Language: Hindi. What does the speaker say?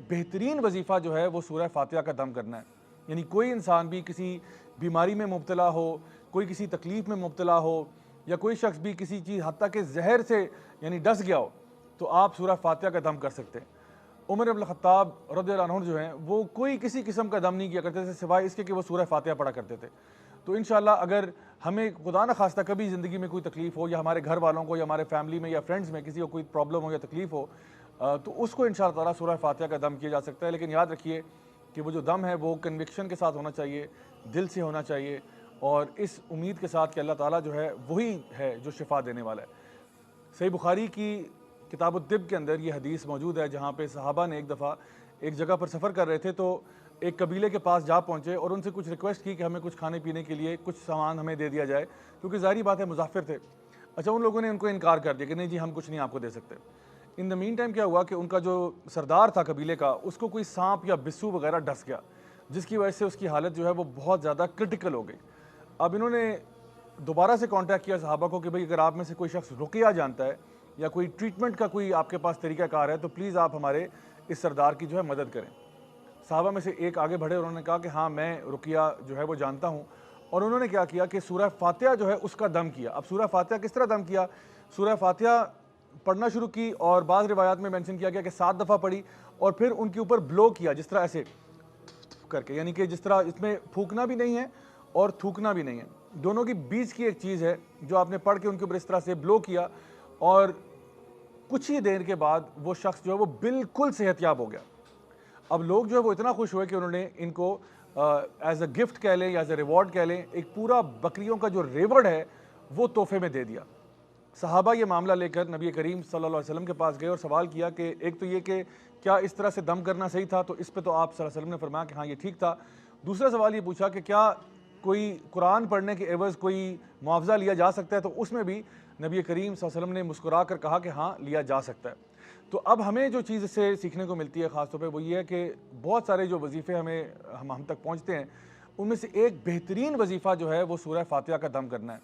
बेहतरीन वजीफ़ा जो है वो सूरह फातिहा का दम करना है। यानी कोई इंसान भी किसी बीमारी में मुब्तला हो, कोई किसी तकलीफ़ में मुब्तला हो, या कोई शख्स भी किसी चीज़ हत्ता के जहर से यानी डस गया हो, तो आप सूरह फातिहा का दम कर सकते हैं। उमर इब्न ख़त्ताब रज़ियल्लाहु अन्हु जो हैं वो कोई किसी किस्म का दम नहीं किया करते थे सिवाय इसके कि वो सूरह फातिहा पढ़ा करते थे। तो इंशाअल्लाह अगर हमें खुदा न खास्ता कभी ज़िंदगी में कोई तकलीफ़ हो, या हमारे घर वालों को या हमारे फैमिली में या फ्रेंड्स में किसी को कोई प्रॉब्लम हो या तकलीफ़ हो, तो उसको इंशाअल्लाह ताला सूरह फातिहा का दम किया जा सकता है। लेकिन याद रखिए कि वो जो दम है वो कन्विक्शन के साथ होना चाहिए, दिल से होना चाहिए, और इस उम्मीद के साथ कि अल्लाह ताला जो है वही है जो शिफा देने वाला है। सही बुखारी की किताब-उत-तिब के अंदर ये हदीस मौजूद है, जहाँ पे सहाबा ने एक दफ़ा एक जगह पर सफ़र कर रहे थे, तो एक कबीले के पास जा पहुँचे और उनसे कुछ रिक्वेस्ट की कि हमें कुछ खाने पीने के लिए कुछ सामान हमें दे दिया जाए, क्योंकि ज़ाहिर बात है मुसाफिर थे। अच्छा, उन लोगों ने उनको इनकार कर दिया कि नहीं जी, हम कुछ नहीं आपको दे सकते। इन द मीन टाइम क्या हुआ कि उनका जो सरदार था कबीले का, उसको कोई सांप या बिस्सू वगैरह डस गया, जिसकी वजह से उसकी हालत जो है वो बहुत ज़्यादा क्रिटिकल हो गई। अब इन्होंने दोबारा से कॉन्टैक्ट किया सहाबा को कि भाई अगर आप में से कोई शख्स रुकिया जानता है या कोई ट्रीटमेंट का कोई आपके पास तरीक़ाकार है, तो प्लीज़ आप हमारे इस सरदार की जो है मदद करें। सहाबा में से एक आगे बढ़े और उन्होंने कहा कि हाँ, मैं रुकिया जो है वो जानता हूँ। और उन्होंने क्या किया कि सूरह फातिहा जो है उसका दम किया। अब सूरह फातिहा किस तरह दम किया? सूरह फातिहा पढ़ना शुरू की, और बाज़ रिवायात में मेंशन किया गया कि 7 दफ़ा पढ़ी, और फिर उनके ऊपर ब्लो किया, जिस तरह ऐसे करके, यानी कि जिस तरह इसमें फूंकना भी नहीं है और थूकना भी नहीं है, दोनों की बीच की एक चीज़ है जो आपने पढ़ के उनके ऊपर इस तरह से ब्लो किया, और कुछ ही देर के बाद वो शख्स जो है वो बिल्कुल सेहतयाब हो गया। अब लोग जो है वो इतना खुश हुए कि उन्होंने इनको एज अ गिफ्ट कह लें या एज अ रिवॉर्ड कह लें, एक पूरा बकरियों का जो रिवॉर्ड है वो तोहफे में दे दिया। सहाबा ये मामला लेकर नबी करीम सल्लल्लाहु अलैहि वसल्लम के पास गए और सवाल किया कि एक तो ये कि क्या इस तरह से दम करना सही था? तो इस पे तो आप सल्लल्लाहु अलैहि वसल्लम ने फरमाया कि हाँ, ये ठीक था। दूसरा सवाल ये पूछा कि क्या कोई कुरान पढ़ने के एवज़ कोई मुआवज़ा लिया जा सकता है? तो उसमें भी नबी करीम सल्लल्लाहु अलैहि वसल्लम ने मुस्कुरा कर कहा कि हाँ, लिया जा सकता है। तो अब हमें जो चीज़ इससे सीखने को मिलती है ख़ास तौर पे वो ये है कि बहुत सारे जो वजीफ़े हमें हम तक पहुँचते हैं, उनमें से एक बेहतरीन वजीफ़ा जो है वो सूरह फातिहा का दम करना है।